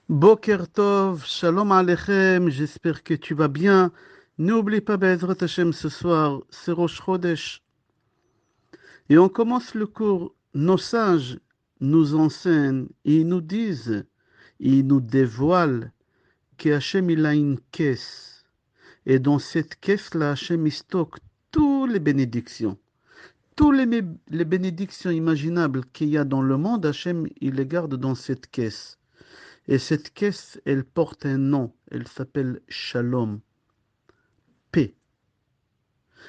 Boker Tov, Shalom Aleichem, j'espère que tu vas bien. N'oublie pas Be'ezrat Hashem ce soir, c'est Rosh Chodesh. Et on commence le cours. Nos sages nous enseignent, ils nous disent, ils nous dévoilent que Hashem il a une caisse. Et dans cette caisse-là, Hashem il stocke toutes les bénédictions. Les bénédictions imaginables qu'il y a dans le monde, Hashem il les garde dans cette caisse. Et cette caisse, elle porte un nom. Elle s'appelle Shalom, paix.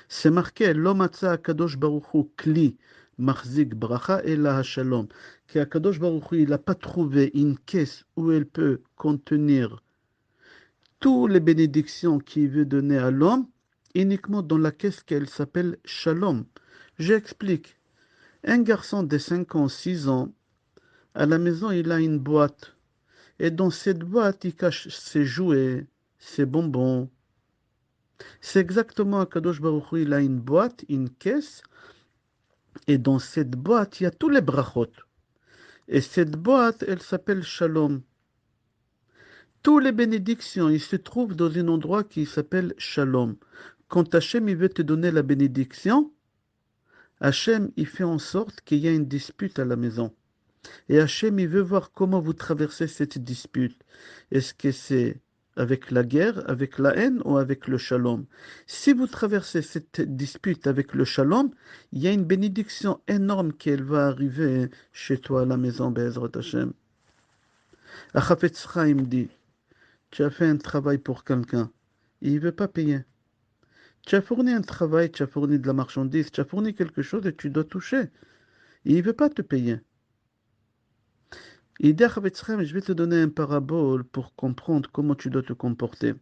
C'est marqué, Lomatza Akadosh Baruch Hu Kli Machzik Bracha Ela Shalom. Qu'Akadosh Baruch Hu, il n'a pas trouvé une caisse où elle peut contenir toutes les bénédictions qu'il veut donner à l'homme, uniquement dans la caisse qu'elle s'appelle Shalom. J'explique. Un garçon de 5 ans, 6 ans, à la maison, il a une boîte. Et dans cette boîte, il cache ses jouets, ses bonbons. C'est exactement Akadosh Baruch Hu, il a une boîte, une caisse, et dans cette boîte, il y a tous les brachot. Et cette boîte, elle s'appelle Shalom. Toutes les bénédictions, ils se trouvent dans un endroit qui s'appelle Shalom. Quand Hachem il veut te donner la bénédiction, Hachem il fait en sorte qu'il y ait une dispute à la maison. Et Hachem il veut voir comment vous traversez cette dispute. Est-ce que c'est avec la guerre, avec la haine ou avec le shalom? Si vous traversez cette dispute avec le shalom, il y a une bénédiction énorme qui elle va arriver chez toi à la maison, Be'ezrat Hashem. Achafetz Chaim dit, tu as fait un travail pour quelqu'un, et il ne veut pas payer. Tu as fourni un travail, tu as fourni de la marchandise, tu as fourni quelque chose et tu dois toucher. Et il ne veut pas te payer. Il dit à Chavetz Chaim, je vais te donner un parabole pour comprendre comment tu dois te comporter.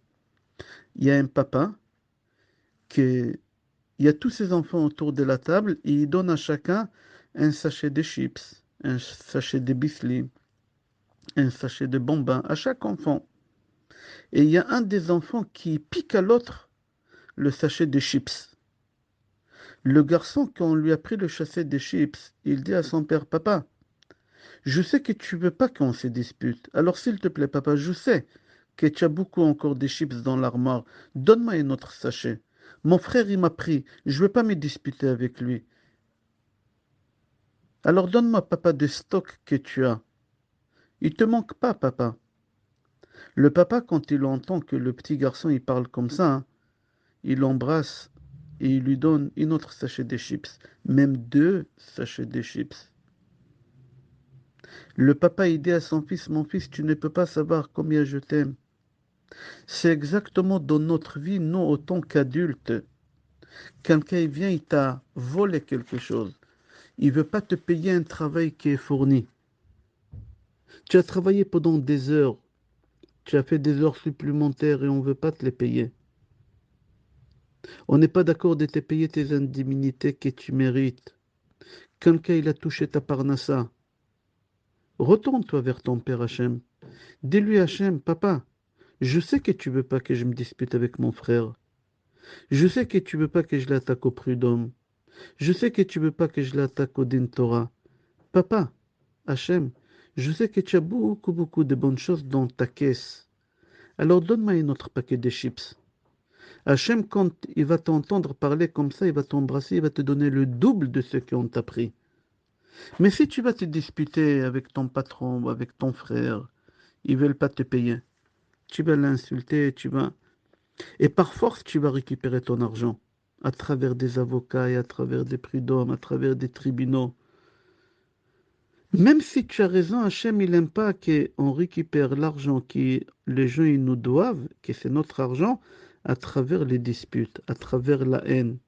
Il y a un papa qui, il y a tous ses enfants autour de la table et il donne à chacun un sachet de chips, un sachet de bisli, un sachet de bonbons à chaque enfant. Et il y a un des enfants qui pique à l'autre le sachet de chips. Le garçon, quand on lui a pris le sachet de chips, il dit à son père, papa, je sais que tu veux pas qu'on se dispute. Alors s'il te plaît, papa, je sais que tu as beaucoup encore de chips dans l'armoire. Donne-moi un autre sachet. Mon frère, il m'a pris. Je ne veux pas me disputer avec lui. Alors donne-moi, papa, des stocks que tu as. Il te manque pas, papa. Le papa, quand il entend que le petit garçon, il parle comme ça, hein, il l'embrasse et il lui donne une autre sachet de chips. Même deux sachets de chips. Le papa, il dit à son fils, mon fils, tu ne peux pas savoir combien je t'aime. C'est exactement dans notre vie, nous, autant qu'adultes. Quelqu'un vient, il t'a volé quelque chose. Il ne veut pas te payer un travail qui est fourni. Tu as travaillé pendant des heures. Tu as fait des heures supplémentaires et on ne veut pas te les payer. On n'est pas d'accord de te payer tes indemnités que tu mérites. Quelqu'un, il a touché ta parnassa. Retourne-toi vers ton père Hachem. Dis-lui Hachem, papa, je sais que tu veux pas que je me dispute avec mon frère. Je sais que tu veux pas que je l'attaque au prud'homme. Je sais que tu veux pas que je l'attaque au din Torah. Papa, Hachem, je sais que tu as beaucoup, beaucoup de bonnes choses dans ta caisse. Alors donne-moi un autre paquet de chips. Hachem, quand il va t'entendre parler comme ça, il va t'embrasser, il va te donner le double de ce qu'on t'a pris. Mais si tu vas te disputer avec ton patron ou avec ton frère, ils ne veulent pas te payer. Tu vas l'insulter, tu vas... Et par force, tu vas récupérer ton argent à travers des avocats et à travers des prud'hommes, à travers des tribunaux. Même si tu as raison, Hachem, il n'aime pas qu'on récupère l'argent que les gens ils nous doivent, que c'est notre argent, à travers les disputes, à travers la haine.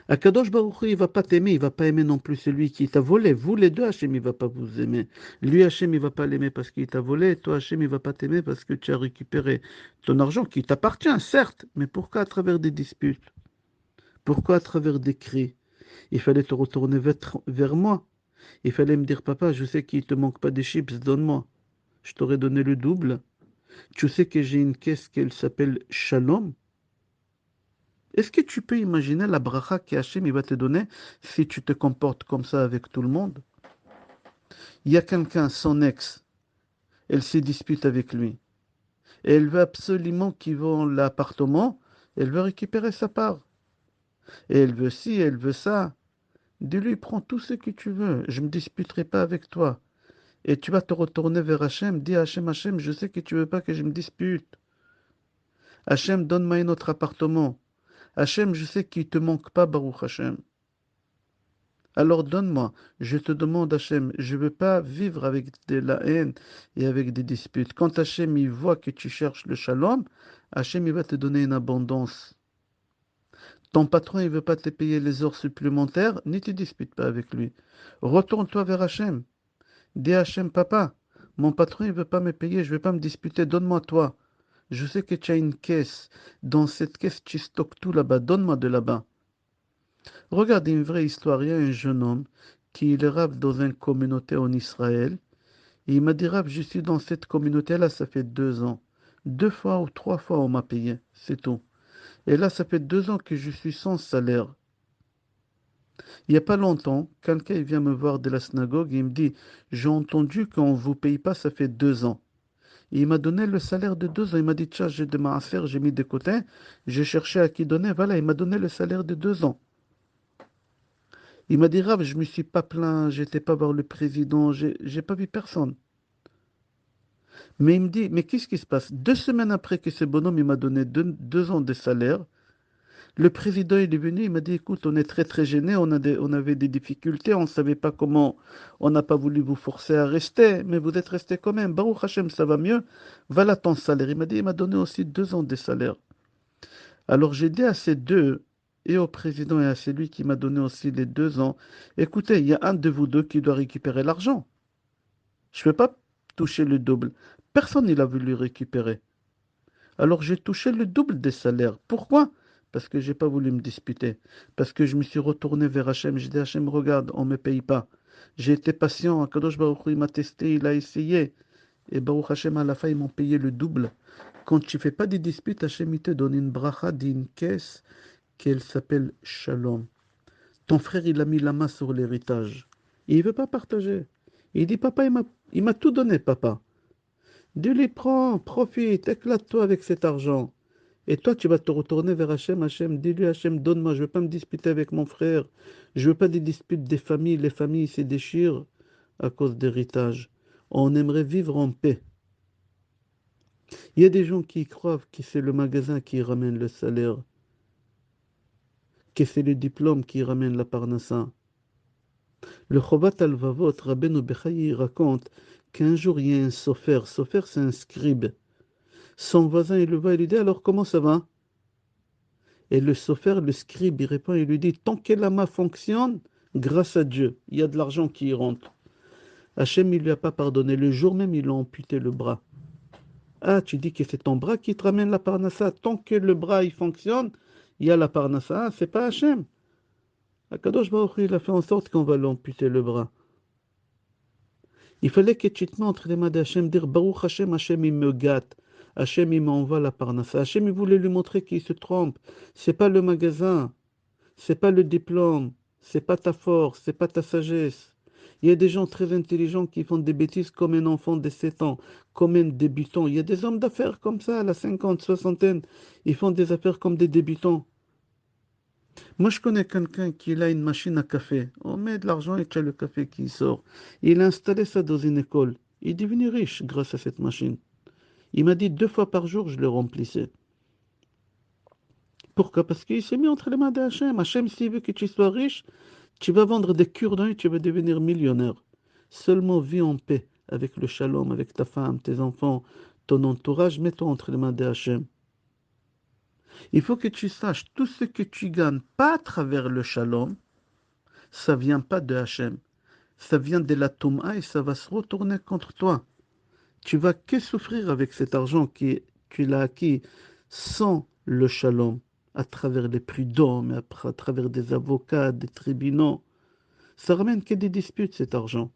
Akadosh Baruch Hu, il va pas t'aimer, il va pas aimer non plus celui qui t'a volé. Vous les deux, Hachem, il va pas vous aimer. Lui, Hachem, il va pas l'aimer parce qu'il t'a volé. Toi, Hachem, il va pas t'aimer parce que tu as récupéré ton argent qui t'appartient, certes. Mais pourquoi à travers des disputes? Pourquoi à travers des cris? Il fallait te retourner vers moi. Il fallait me dire, papa, je sais qu'il te manque pas des chips, donne-moi. Je t'aurais donné le double. Tu sais que j'ai une caisse qui s'appelle Shalom. Est-ce que tu peux imaginer la bracha qu'Hachem il va te donner si tu te comportes comme ça avec tout le monde? Il y a quelqu'un, son ex, elle se dispute avec lui. Et elle veut absolument qu'il vende l'appartement, elle veut récupérer sa part. Et elle veut ci, elle veut ça. Dis-lui, prends tout ce que tu veux, je ne me disputerai pas avec toi. Et tu vas te retourner vers Hachem, dis à Hachem, Hachem, je sais que tu veux pas que je me dispute. Hachem, donne-moi un autre appartement. Hachem, je sais qu'il te manque pas, Baruch Hachem. Alors donne-moi, je te demande Hachem, je ne veux pas vivre avec de la haine et avec des disputes. Quand Hachem il voit que tu cherches le shalom, Hachem il va te donner une abondance. Ton patron il veut pas te payer les heures supplémentaires, ne te dispute pas avec lui. Retourne-toi vers Hachem. Dis à Hachem, papa, mon patron il veut pas me payer, je ne vais pas me disputer, donne-moi toi. Je sais que tu as une caisse. Dans cette caisse, tu stockes tout là-bas. Donne-moi de là-bas. Regarde une vraie histoire. Il y a un jeune homme qui est rave dans une communauté en Israël. Et il m'a dit, Rab, je suis dans cette communauté-là, ça fait 2 ans. 2 fois ou 3 fois, on m'a payé. C'est tout. Et là, ça fait 2 ans que je suis sans salaire. Il n'y a pas longtemps, quelqu'un vient me voir de la synagogue et il me dit, j'ai entendu qu'on ne vous paye pas, ça fait 2 ans. Et il m'a donné le salaire de 2 ans. Il m'a dit, tiens, j'ai de ma affaire, j'ai mis de côté. J'ai cherché à qui donner. Voilà, il m'a donné le salaire de 2 ans. Il m'a dit, Rav, je ne me suis pas plaint, j'étais pas voir le président, j'ai pas vu personne. Mais il me dit, mais qu'est-ce qui se passe? 2 semaines après que ce bonhomme il m'a donné 2 ans de salaire, le président il est venu, il m'a dit, écoute, on est très très gêné, on avait des difficultés, on ne savait pas comment, on n'a pas voulu vous forcer à rester, mais vous êtes resté quand même. Baruch Hashem, ça va mieux. Voilà ton salaire. Il m'a dit, il m'a donné aussi 2 ans de salaire. Alors j'ai dit à ces deux, et au président et à celui qui m'a donné aussi les 2 ans, écoutez, il y a un de vous deux qui doit récupérer l'argent. Je ne peux pas toucher le double. Personne n'a voulu récupérer. Alors j'ai touché le double des salaires. Pourquoi? Parce que j'ai pas voulu me disputer. Parce que je me suis retourné vers Hachem. J'ai dit Hachem, regarde, on ne me paye pas. J'ai été patient. Akadosh Baruch Hu, il m'a testé, il a essayé. Et Baruch Hachem, à la fin, ils m'ont payé le double. Quand tu fais pas des disputes, Hachem, il te donne une bracha d'une caisse qu'elle s'appelle Shalom. Ton frère, il a mis la main sur l'héritage. Il ne veut pas partager. Il dit, papa, il m'a tout donné, papa. Dis-lui, prends, profite, éclate-toi avec cet argent. Et toi, tu vas te retourner vers Hachem. Hachem, dis-lui, Hachem, donne-moi, je ne veux pas me disputer avec mon frère. Je ne veux pas des disputes des familles. Les familles se déchirent à cause d'héritage. On aimerait vivre en paix. Il y a des gens qui croient que c'est le magasin qui ramène le salaire, que c'est le diplôme qui ramène la parnassa. Le Chovat al-Vavot, Rabbeinu Bechaye, raconte qu'un jour il y a un sofer. Sofer, c'est un scribe. Son voisin, il le voit, il lui dit, alors comment ça va? Et le sofer, le scribe, il répond, il lui dit, tant que la main fonctionne, grâce à Dieu, il y a de l'argent qui y rentre. Hachem, il lui a pas pardonné. Le jour même, il a amputé le bras. Ah, tu dis que c'est ton bras qui te ramène la parnassa. Tant que le bras, il fonctionne, il y a la parnassa. Ah, c'est pas Hachem. Akadosh Baruch Hu, il a fait en sorte qu'on va l'amputer le bras. Il fallait que tu te mets entre les mains d'Hachem, dire Baruch Hachem, Hachem il me gâte. Hachem il m'envoie la parnassa. Hachem il voulait lui montrer qu'il se trompe. C'est pas le magasin, c'est pas le diplôme, c'est pas ta force, c'est pas ta sagesse. Il y a des gens très intelligents qui font des bêtises comme un enfant de 7 ans, comme un débutant. Il y a des hommes d'affaires comme ça, à la 50, soixantaine. Ils font des affaires comme des débutants. Moi, je connais quelqu'un qui a une machine à café. On met de l'argent et tu as le café qui sort. Il a installé ça dans une école. Il est devenu riche grâce à cette machine. Il m'a dit 2 fois par jour, je le remplissais. Pourquoi? Parce qu'il s'est mis entre les mains d'Hachem. Hachem, s'il veut que tu sois riche, tu vas vendre des cure-dents et tu vas devenir millionnaire. Seulement vis en paix avec le shalom, avec ta femme, tes enfants, ton entourage. Mets-toi entre les mains d'Hachem. Il faut que tu saches, tout ce que tu gagnes, pas à travers le shalom, ça vient pas de Hachem. Ça vient de la Touma et ça va se retourner contre toi. Tu vas que souffrir avec cet argent que tu l'as acquis sans le shalom, à travers les prud'hommes, à travers des avocats, des tribunaux. Ça ramène que des disputes, cet argent.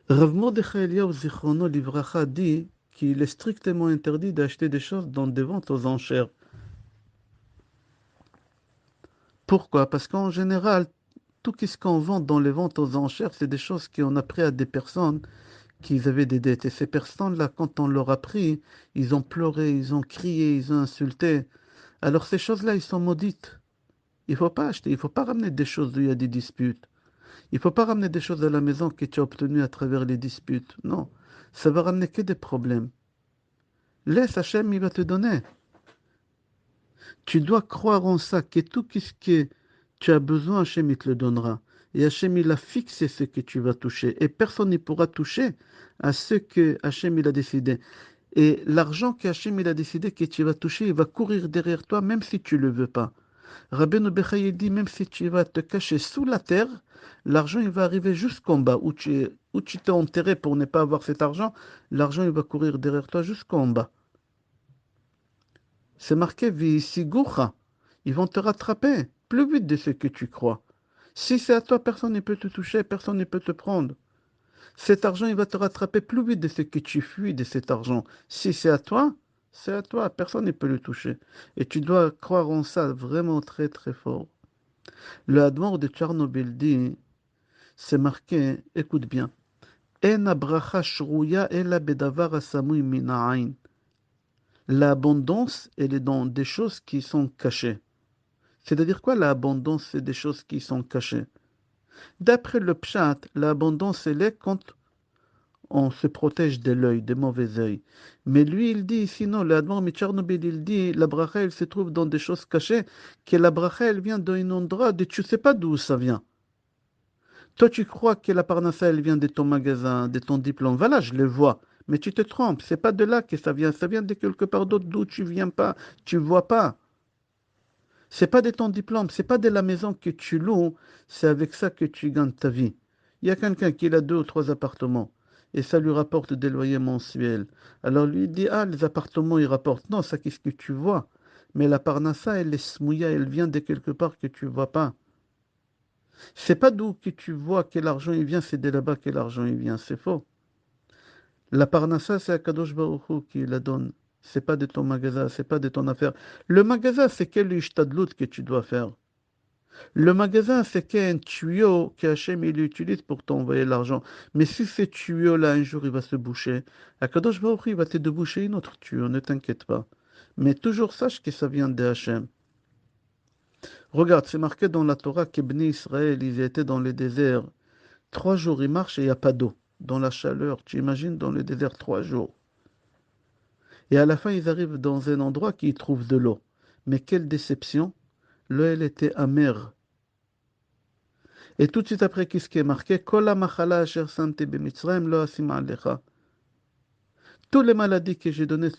Rav Mordechai Eliyahu Zichrono Livracha dit qu'il est strictement interdit d'acheter des choses dans des ventes aux enchères. Pourquoi? Parce qu'en général, tout ce qu'on vend dans les ventes aux enchères, c'est des choses qu'on a pris à des personnes qui avaient des dettes. Et ces personnes-là, quand on leur a pris, ils ont pleuré, ils ont crié, ils ont insulté. Alors ces choses-là, ils sont maudites. Il ne faut pas acheter, il ne faut pas ramener des choses où il y a des disputes. Il ne faut pas ramener des choses à la maison que tu as obtenues à travers les disputes. Non, ça va ramener que des problèmes. Laisse Hachem, il va te donner. Tu dois croire en ça, que tout ce que tu as besoin, Hachem, il te le donnera. Et Hachem, il a fixé ce que tu vas toucher. Et personne ne pourra toucher à ce que Hachem, il a décidé. Et l'argent que Hachem, il a décidé que tu vas toucher, il va courir derrière toi, même si tu ne le veux pas. Rabbeinu Bechaye dit, même si tu vas te cacher sous la terre, l'argent, il va arriver jusqu'en bas, où tu t'es enterré pour ne pas avoir cet argent, l'argent, il va courir derrière toi jusqu'en bas. C'est marqué Visigucha. Ils vont te rattraper plus vite de ce que tu crois. Si c'est à toi, personne ne peut te toucher, personne ne peut te prendre. Cet argent, il va te rattraper plus vite de ce que tu fuis de cet argent. Si c'est à toi, personne ne peut le toucher. Et tu dois croire en ça vraiment très très fort. Le Hadmor de Tchernobyl dit, c'est marqué, écoute bien, En abracha shruya ela bedavar asamui minayin. L'abondance, elle est dans des choses qui sont cachées. C'est-à-dire quoi l'abondance, c'est des choses qui sont cachées. D'après le Pshat, l'abondance, elle est quand on se protège de l'œil, des mauvais œils. Mais lui, il dit, sinon, l'Admor Tchernobyl, il dit, la bracha, elle se trouve dans des choses cachées, que la bracha, elle vient d'un endroit de tu ne sais pas d'où ça vient. Toi, tu crois que la parnassa, elle vient de ton magasin, de ton diplôme. Voilà, je le vois. Mais tu te trompes. C'est pas de là que ça vient. Ça vient de quelque part d'autre d'où tu viens pas. Tu vois pas. C'est pas de ton diplôme. C'est pas de la maison que tu loues. C'est avec ça que tu gagnes ta vie. Il y a quelqu'un qui a 2 ou 3 appartements. Et ça lui rapporte des loyers mensuels. Alors lui il dit, ah, les appartements, ils rapportent. Non, ça, qu'est-ce que tu vois? Mais la parnassa, elle est smouilla. Elle vient de quelque part que tu vois pas. C'est pas d'où que tu vois que l'argent il vient, c'est de là-bas que l'argent il vient. C'est faux. La parnassa, c'est Akadosh Baruch Hu qui la donne. C'est pas de ton magasin, c'est pas de ton affaire. Le magasin, c'est quel ishtadlout que tu dois faire. Le magasin, c'est qu'un tuyau que Hachem il utilise pour t'envoyer l'argent. Mais si ce tuyau-là, un jour, il va se boucher, Akadosh Baruch Hu, il va te déboucher une autre tuyau, ne t'inquiète pas. Mais toujours sache que ça vient de Hachem. Regarde, c'est marqué dans la Torah que Bnei Israël, ils étaient dans les déserts. 3 jours, ils marchent et il n'y a pas d'eau. Dans la chaleur, tu imagines, dans le désert, 3 jours. Et à la fin, ils arrivent dans un endroit qui y trouvent de l'eau. Mais quelle déception! L'eau, elle était amère. Et tout de suite après, qu'est-ce qui est marqué? Kol ha-machala asher samti b'Mitzrayim lo asim alecha. Toutes les maladies que j'ai données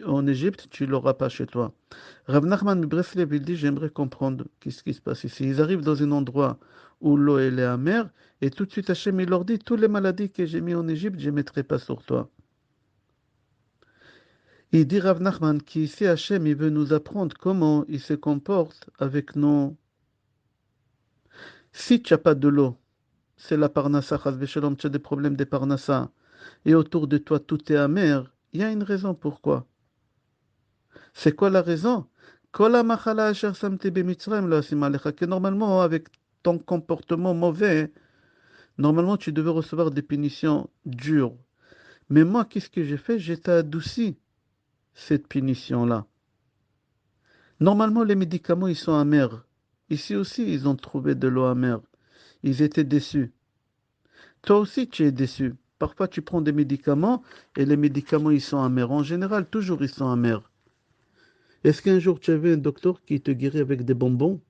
en Égypte, tu ne l'auras pas chez toi. Rav Nachman de Breslev, il dit, j'aimerais comprendre qu'est-ce qui se passe ici. Ils arrivent dans un endroit où l'eau elle est amère, et tout de suite Hachem il leur dit, toutes les maladies que j'ai mis en Égypte, je ne mettrai pas sur toi. Il dit Rav Nachman qu'ici Hachem il veut nous apprendre comment il se comporte avec nos... Si tu n'as pas de l'eau, c'est la parnassa, chas v'shalom, tu as des problèmes de parnassa, et autour de toi tout est amer, il y a une raison pourquoi. C'est quoi la raison? Que normalement, avec ton comportement mauvais, normalement, tu devais recevoir des punitions dures. Mais moi, qu'est-ce que j'ai fait? J'ai adouci cette punition-là. Normalement, les médicaments, ils sont amers. Ici aussi, ils ont trouvé de l'eau amère. Ils étaient déçus. Toi aussi, tu es déçu. Parfois, tu prends des médicaments et les médicaments, ils sont amers. En général, toujours, ils sont amers. Est-ce qu'un jour, tu avais un docteur qui te guérit avec des bonbons?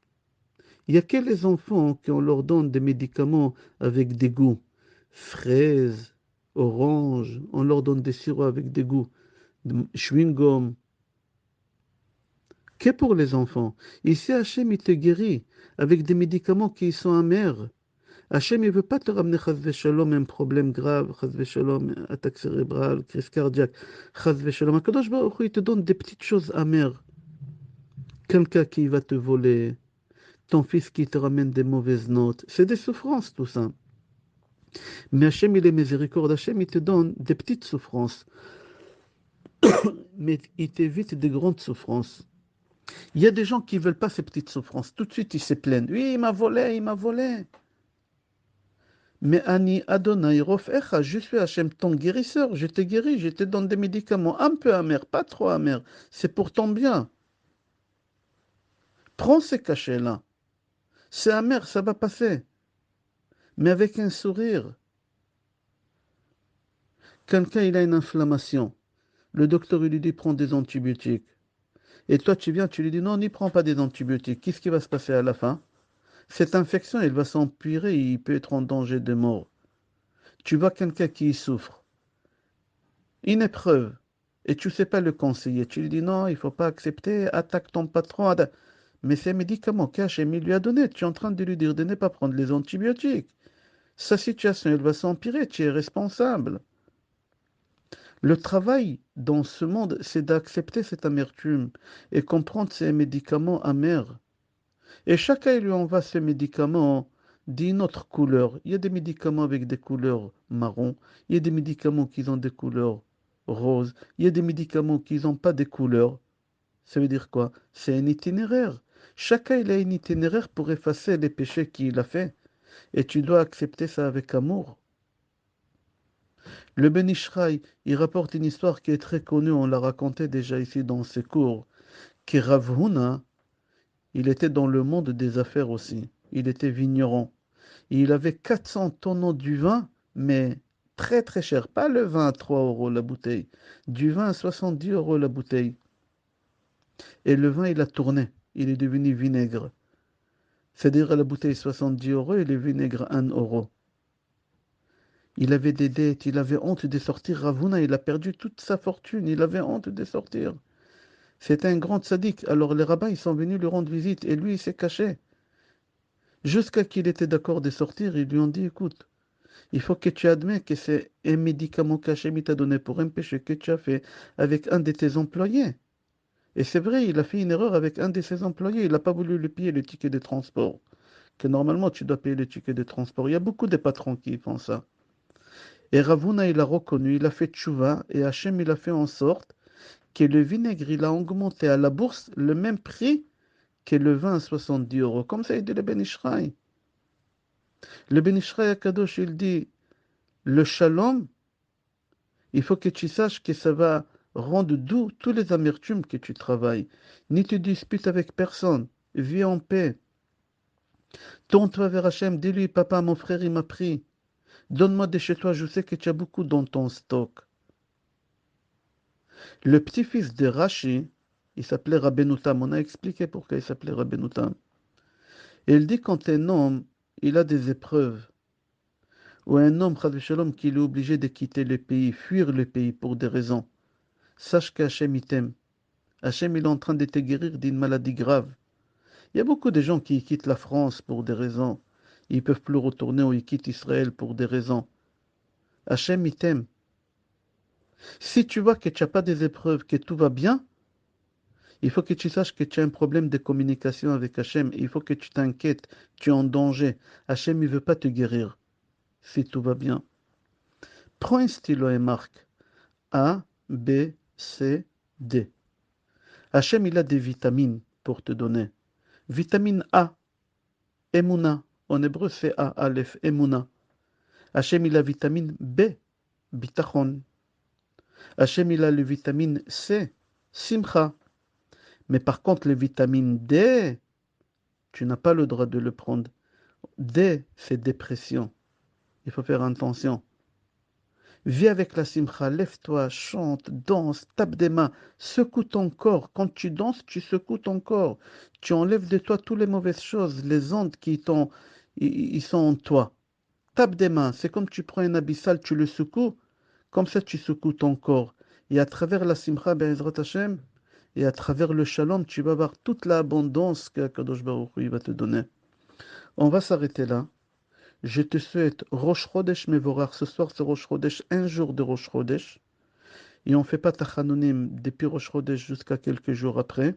Il n'y a que les enfants qu'on leur donne des médicaments avec des goûts. Fraises, oranges, on leur donne des sirops avec des goûts. Chewing-gum. Que pour les enfants. Ici, Hachem, il te guérit avec des médicaments qui sont amers. Hachem, il ne veut pas te ramener, chas v'shalom, un problème grave, chas v'shalom, attaque cérébrale, crise cardiaque, chas v'shalom. Akadosh Baruch Hu, il te donne des petites choses amères. Quelqu'un qui va te voler, ton fils qui te ramène des mauvaises notes. C'est des souffrances, tout ça. Mais Hachem, il est miséricorde. Hachem, il te donne des petites souffrances. Mais il t'évite des grandes souffrances. Il y a des gens qui ne veulent pas ces petites souffrances. Tout de suite, ils se plaignent. Oui, il m'a volé, il m'a volé. Mais Ani Adonai Rofecha, je suis Hachem, ton guérisseur, je t'ai guéri, je te donne des médicaments un peu amers, pas trop amers, c'est pour ton bien. Prends ces cachets-là. C'est amer, ça va passer. Mais avec un sourire. Quelqu'un, il a une inflammation. Le docteur, il lui dit, prends des antibiotiques. Et toi, tu viens, tu lui dis, non, n'y prends pas des antibiotiques. Qu'est-ce qui va se passer à la fin? Cette infection, elle va s'empirer, il peut être en danger de mort. Tu vois quelqu'un qui souffre, une épreuve, et tu ne sais pas le conseiller. Tu lui dis, non, il ne faut pas accepter, attaque ton patron. Mais ces médicaments qu'Hachem lui a donnés, tu es en train de lui dire de ne pas prendre les antibiotiques. Sa situation, elle va s'empirer, tu es responsable. Le travail dans ce monde, c'est d'accepter cette amertume et comprendre ces médicaments amers. Et chacun lui envoie ses médicaments d'une autre couleur. Il y a des médicaments avec des couleurs marron, il y a des médicaments qui ont des couleurs roses, il y a des médicaments qui n'ont pas des couleurs. Ça veut dire quoi? C'est un itinéraire. Chacun il a un itinéraire pour effacer les péchés qu'il a fait. Et tu dois accepter ça avec amour. Le Ben Ishraï, il rapporte une histoire qui est très connue, on l'a raconté déjà ici dans ses cours, que Rav Huna, il était dans le monde des affaires aussi. Il était vigneron. Et il avait 400 tonneaux du vin, mais très très cher. Pas le vin à 3 euros la bouteille. Du vin à 70 euros la bouteille. Et le vin, il a tourné. Il est devenu vinaigre. C'est-à-dire à la bouteille 70 euros et le vinaigre 1 euro. Il avait des dettes, il avait honte de sortir. Ravuna, il a perdu toute sa fortune. Il avait honte de sortir. C'était un grand sadique. Alors les rabbins, ils sont venus lui rendre visite et lui, il s'est caché. Jusqu'à qu'il était d'accord de sortir, ils lui ont dit, écoute, il faut que tu admets que c'est un médicament qu'Hachem t'a donné pour un péché que tu as fait avec un de tes employés. Et c'est vrai, il a fait une erreur avec un de ses employés. Il n'a pas voulu lui payer le ticket de transport. Que normalement, tu dois payer le ticket de transport. Il y a beaucoup de patrons qui font ça. Et Ravuna, il a reconnu, il a fait tchouva, et Hachem, il a fait en sorte que le vinaigre, il a augmenté à la bourse le même prix que le vin à 70 euros. Comme ça, il dit le Ben Ishraï. Le Ben Ishraï Akadosh, il dit, le shalom, il faut que tu saches que ça va rendre doux tous les amertumes que tu travailles. Ni tu disputes avec personne. Vis en paix. Tourne-toi vers Hachem. Dis-lui, papa, mon frère, il m'a pris. Donne-moi de chez toi. Je sais que tu as beaucoup dans ton stock. Le petit-fils de Rashi, il s'appelait Rabbeinu Tam. On a expliqué pourquoi il s'appelait Rabbeinu Tam. Et il dit quand un homme, il a des épreuves, ou un homme, Chas v'Shalom, qu'il est obligé de quitter le pays, fuir le pays pour des raisons, sache qu'Hachem il t'aime. Hachem il est en train de te guérir d'une maladie grave. Il y a beaucoup de gens qui quittent la France pour des raisons. Ils ne peuvent plus retourner ou ils quittent Israël pour des raisons. Hachem il t'aime. Si tu vois que tu n'as pas des épreuves, que tout va bien, il faut que tu saches que tu as un problème de communication avec Hachem. Il faut que tu t'inquiètes, tu es en danger. Hachem il ne veut pas te guérir si tout va bien. Prends un stylo et marque A, B, C, D. Hachem, il a des vitamines pour te donner. Vitamine A, Emouna. En hébreu, c'est A, Aleph, Emouna. Hachem, il a vitamine B, Bitachon. Hachem, il a le vitamine C, Simcha. Mais par contre, le vitamine D, tu n'as pas le droit de le prendre. D, c'est dépression. Il faut faire attention. Vis avec la simcha, lève-toi, chante, danse, tape des mains, secoue ton corps. Quand tu danses, tu secoues ton corps. Tu enlèves de toi toutes les mauvaises choses, les ondes ils sont en toi. Tape des mains, c'est comme tu prends un abyssal, tu le secoues, comme ça tu secoues ton corps. Et à travers la simcha, Be'ezrat Hashem, et à travers le shalom, tu vas voir toute l'abondance que Kadosh Baruch Hu va te donner. On va s'arrêter là. Je te souhaite Rosh Chodesh Mevorach. Ce soir, c'est Rosh Chodesh, un jour de Rosh Chodesh. Et on ne fait pas Tachanonim depuis Rosh Chodesh jusqu'à quelques jours après.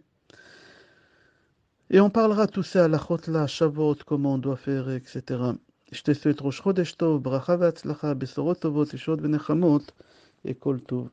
Et on parlera tout ça à la Chotla, Shavuot, comment on doit faire, etc. Je te souhaite Rosh Chodesh Tov, Bracha Ve'atzlacha, Besorot Tovot, Yeshod V'nechamot, et Kol Tov.